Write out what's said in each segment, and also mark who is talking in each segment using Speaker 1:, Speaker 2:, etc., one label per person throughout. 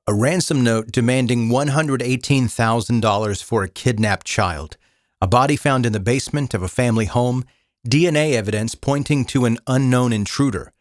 Speaker 1: A ransom note demanding $118,000 for a kidnapped child, a body found in the basement of a family home, DNA evidence pointing to an unknown intruder,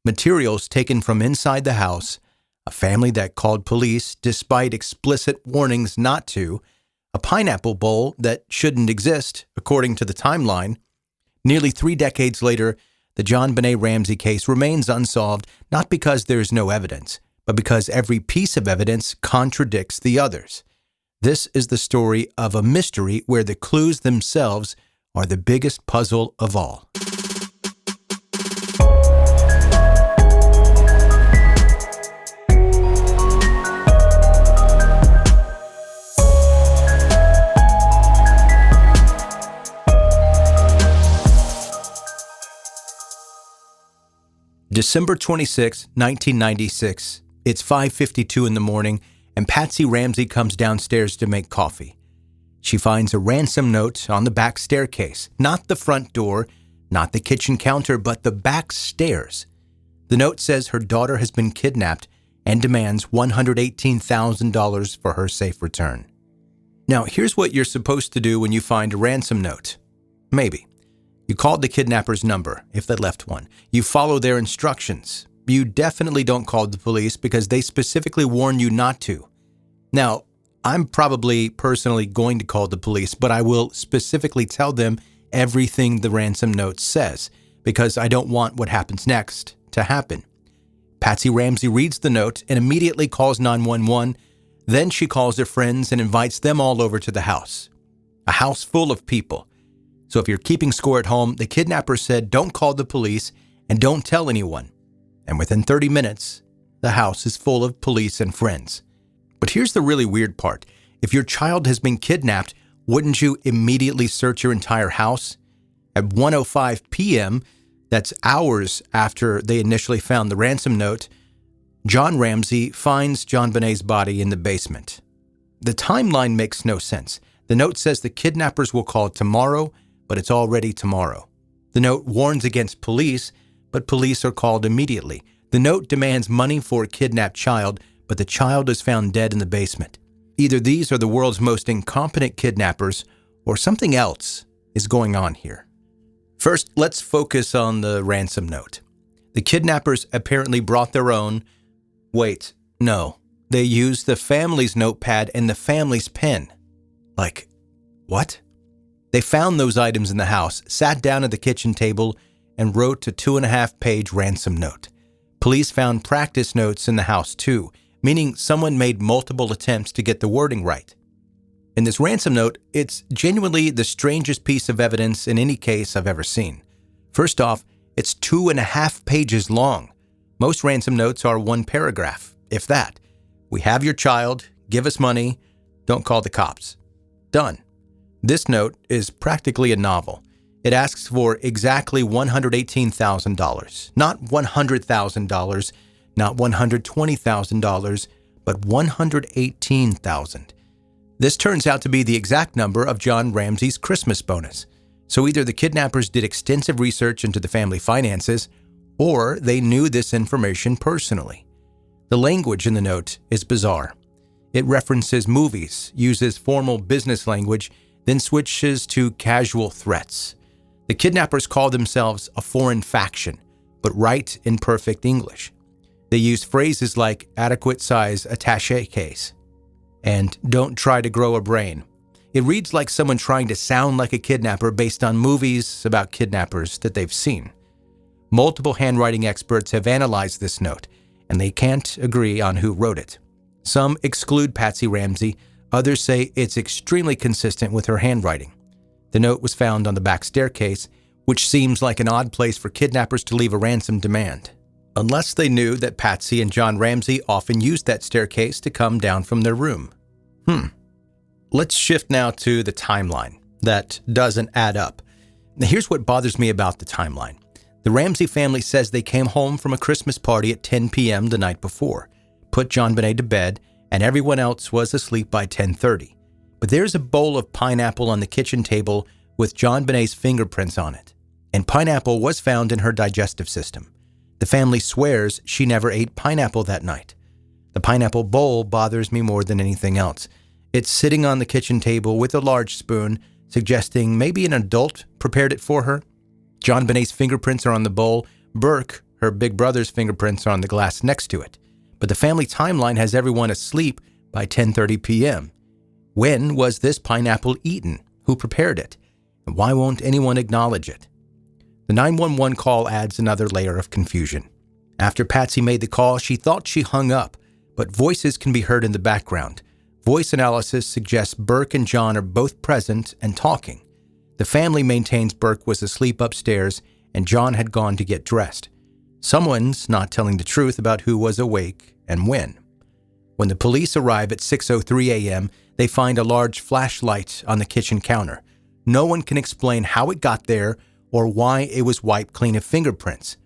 Speaker 1: materials taken from inside the house, a family that called police despite explicit warnings not to, a pineapple bowl that shouldn't exist, according to the timeline. Nearly 3 decades later, the JonBenét Ramsey case remains unsolved, not because there is no evidence, but because every piece of evidence contradicts the others. This is the story of a mystery where the clues themselves are the biggest puzzle of all. December 26, 1996. It's 5:52 in the morning, and Patsy Ramsey comes downstairs to make coffee. She finds a ransom note on the back staircase, not the front door, not the kitchen counter, but the back stairs. The note says her daughter has been kidnapped and demands $118,000 for her safe return. Now, here's what you're supposed to do when you find a ransom note. Maybe. You called the kidnapper's number, if they left one. You follow their instructions. You definitely don't call the police because they specifically warn you not to. Now, I'm probably personally going to call the police, but I will specifically tell them everything the ransom note says because I don't want what happens next to happen. Patsy Ramsey reads the note and immediately calls 911. Then she calls her friends and invites them all over to the house. A house full of people. So if you're keeping score at home, the kidnapper said don't call the police and don't tell anyone. And within 30 minutes, the house is full of police and friends. But here's the really weird part. If your child has been kidnapped, wouldn't you immediately search your entire house? At 1:05 p.m., that's hours after they initially found the ransom note, John Ramsey finds JonBenét's body in the basement. The timeline makes no sense. The note says the kidnappers will call tomorrow, but it's already tomorrow. The note warns against police, but police are called immediately. The note demands money for a kidnapped child, but the child is found dead in the basement. Either these are the world's most incompetent kidnappers, or something else is going on here. First, let's focus on the ransom note. The kidnappers apparently brought their own. Wait, no. They used the family's notepad and the family's pen. Like, what? They found those items in the house, sat down at the kitchen table, and wrote a 2.5-page ransom note. Police found practice notes in the house too, meaning someone made multiple attempts to get the wording right. In this ransom note, it's genuinely the strangest piece of evidence in any case I've ever seen. First off, it's 2.5 pages long. Most ransom notes are 1 paragraph, if that. We have your child, give us money, don't call the cops. Done. This note is practically a novel. It asks for exactly $118,000, not $100,000, not $120,000, but $118,000. This turns out to be the exact number of John Ramsey's Christmas bonus. So either the kidnappers did extensive research into the family finances, or they knew this information personally. The language in the note is bizarre. It references movies, uses formal business language, then switches to casual threats. The kidnappers call themselves a foreign faction, but write in perfect English. They use phrases like adequate size attaché case and don't try to grow a brain. It reads like someone trying to sound like a kidnapper based on movies about kidnappers that they've seen. Multiple handwriting experts have analyzed this note, and they can't agree on who wrote it. Some exclude Patsy Ramsey, others say it's extremely consistent with her handwriting. The note was found on the back staircase, which seems like an odd place for kidnappers to leave a ransom demand. Unless they knew that Patsy and John Ramsey often used that staircase to come down from their room. Let's shift now to the timeline. That doesn't add up. Now, here's what bothers me about the timeline. The Ramsey family says they came home from a Christmas party at 10 p.m. the night before, put JonBenét to bed, and everyone else was asleep by 10:30. But there's a bowl of pineapple on the kitchen table with JonBenét's fingerprints on it. And pineapple was found in her digestive system. The family swears she never ate pineapple that night. The pineapple bowl bothers me more than anything else. It's sitting on the kitchen table with a large spoon, suggesting maybe an adult prepared it for her. JonBenét's fingerprints are on the bowl. Burke, her big brother's fingerprints, are on the glass next to it. But the family timeline has everyone asleep by 10:30 p.m. When was this pineapple eaten? Who prepared it? And why won't anyone acknowledge it? The 911 call adds another layer of confusion. After Patsy made the call, she thought she hung up, but voices can be heard in the background. Voice analysis suggests Burke and John are both present and talking. The family maintains Burke was asleep upstairs and John had gone to get dressed. Someone's not telling the truth about who was awake and when. When the police arrive at 6:03 a.m., they find a large flashlight on the kitchen counter. No one can explain how it got there or why it was wiped clean of fingerprints.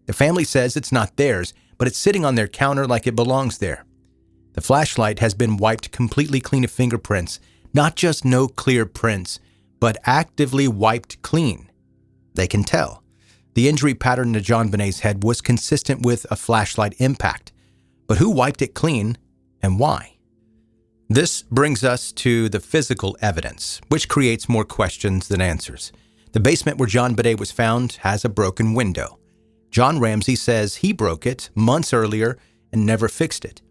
Speaker 1: The family says it's not theirs, but it's sitting on their counter like it belongs there. The flashlight has been wiped completely clean of fingerprints, not just no clear prints, but actively wiped clean. They can tell. The injury pattern to JonBenét's head was consistent with a flashlight impact. But who wiped it clean and why? This brings us to the physical evidence, which creates more questions than answers. The basement where JonBenét was found has a broken window. John Ramsey says he broke it months earlier and never fixed it.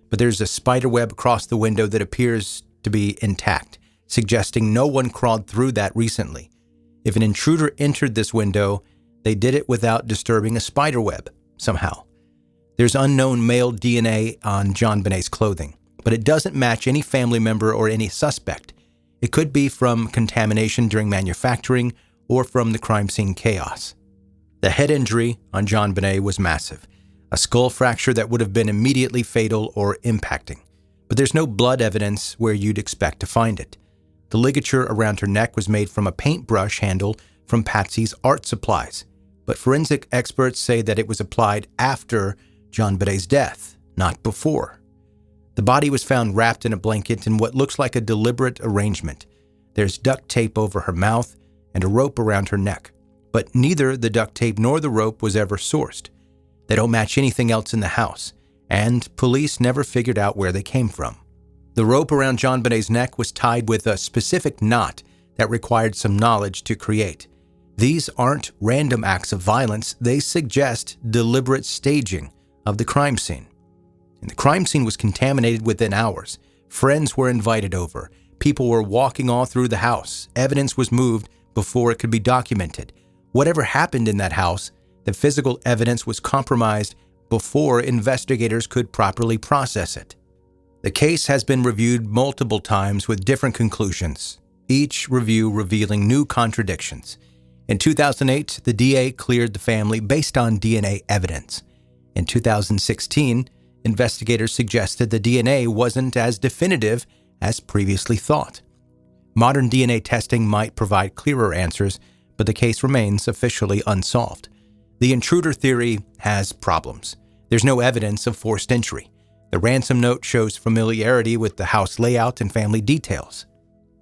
Speaker 1: But there's a spider web across the window that appears to be intact, suggesting no one crawled through that recently. If an intruder entered this window, they did it without disturbing a spider web somehow. There's unknown male DNA on JonBenét's clothing, but it doesn't match any family member or any suspect. It could be from contamination during manufacturing or from the crime scene chaos. The head injury on JonBenét was massive, a skull fracture that would have been immediately fatal or impacting. But there's no blood evidence where you'd expect to find it. The ligature around her neck was made from a paintbrush handle from Patsy's art supplies, but forensic experts say that it was applied after JonBenét's death, not before. The body was found wrapped in a blanket in what looks like a deliberate arrangement. There's duct tape over her mouth and a rope around her neck, but neither the duct tape nor the rope was ever sourced. They don't match anything else in the house, and police never figured out where they came from. The rope around JonBenét's neck was tied with a specific knot that required some knowledge to create. These aren't random acts of violence, they suggest deliberate staging of the crime scene. And the crime scene was contaminated within hours. Friends were invited over. People were walking all through the house. Evidence was moved before it could be documented. Whatever happened in that house, the physical evidence was compromised before investigators could properly process it. The case has been reviewed multiple times with different conclusions, each review revealing new contradictions. In 2008, the DA cleared the family based on DNA evidence. In 2016, investigators suggested the DNA wasn't as definitive as previously thought. Modern DNA testing might provide clearer answers, but the case remains officially unsolved. The intruder theory has problems. There's no evidence of forced entry. The ransom note shows familiarity with the house layout and family details.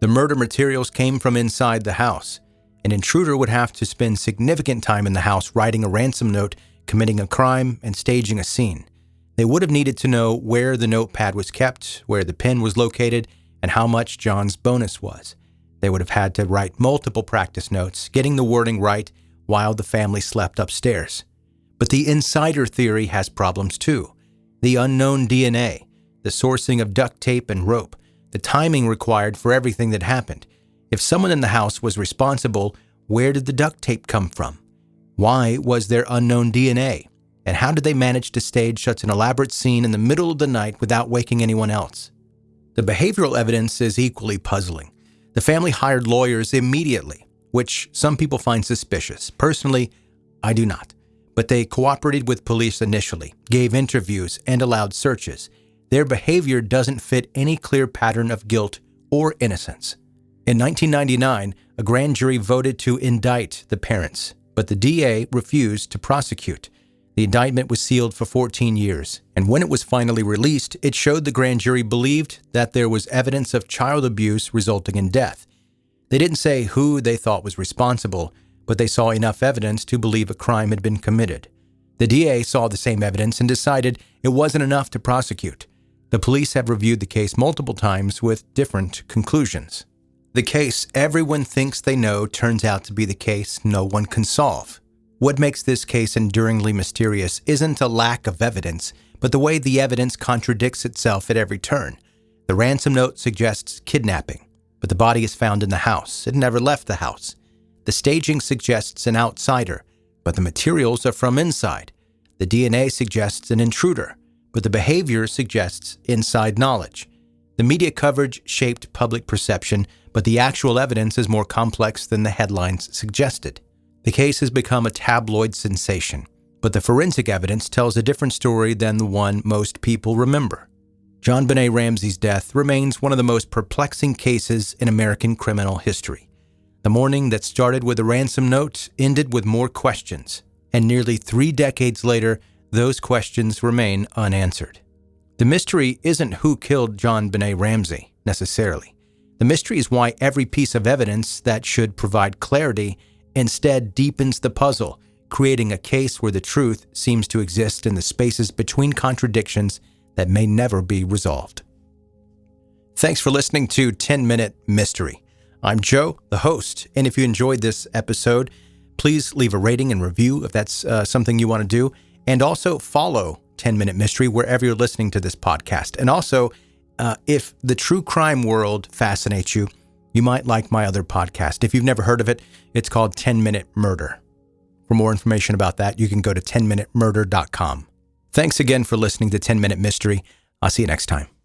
Speaker 1: The murder materials came from inside the house. An intruder would have to spend significant time in the house writing a ransom note, committing a crime, and staging a scene. They would have needed to know where the notepad was kept, where the pen was located, and how much John's bonus was. They would have had to write multiple practice notes, getting the wording right while the family slept upstairs. But the insider theory has problems too. The unknown DNA, the sourcing of duct tape and rope, the timing required for everything that happened. If someone in the house was responsible, where did the duct tape come from? Why was there unknown DNA? And how did they manage to stage such an elaborate scene in the middle of the night without waking anyone else? The behavioral evidence is equally puzzling. The family hired lawyers immediately, which some people find suspicious. Personally, I do not. But they cooperated with police initially, gave interviews, and allowed searches. Their behavior doesn't fit any clear pattern of guilt or innocence. In 1999, a grand jury voted to indict the parents, but the DA refused to prosecute. The indictment was sealed for 14 years, and when it was finally released, it showed the grand jury believed that there was evidence of child abuse resulting in death. They didn't say who they thought was responsible, but they saw enough evidence to believe a crime had been committed. The DA saw the same evidence and decided it wasn't enough to prosecute. The police have reviewed the case multiple times with different conclusions. The case everyone thinks they know turns out to be the case no one can solve. What makes this case enduringly mysterious isn't a lack of evidence, but the way the evidence contradicts itself at every turn. The ransom note suggests kidnapping, but the body is found in the house. It never left the house. The staging suggests an outsider, but the materials are from inside. The DNA suggests an intruder, but the behavior suggests inside knowledge. The media coverage shaped public perception, but the actual evidence is more complex than the headlines suggested. The case has become a tabloid sensation, but the forensic evidence tells a different story than the one most people remember. JonBenét Ramsey's death remains one of the most perplexing cases in American criminal history. The morning that started with a ransom note ended with more questions, and nearly 3 decades later, those questions remain unanswered. The mystery isn't who killed JonBenét Ramsey, necessarily. The mystery is why every piece of evidence that should provide clarity instead deepens the puzzle, creating a case where the truth seems to exist in the spaces between contradictions that may never be resolved. Thanks for listening to 10-Minute Mystery. I'm Joe, the host, and if you enjoyed this episode, please leave a rating and review if that's something you want to do, and also follow 10-Minute Mystery wherever you're listening to this podcast. And also, if the true crime world fascinates you, you might like my other podcast. If you've never heard of it, it's called 10-Minute Murder. For more information about that, you can go to 10minutemurder.com. Thanks again for listening to 10-Minute Mystery. I'll see you next time.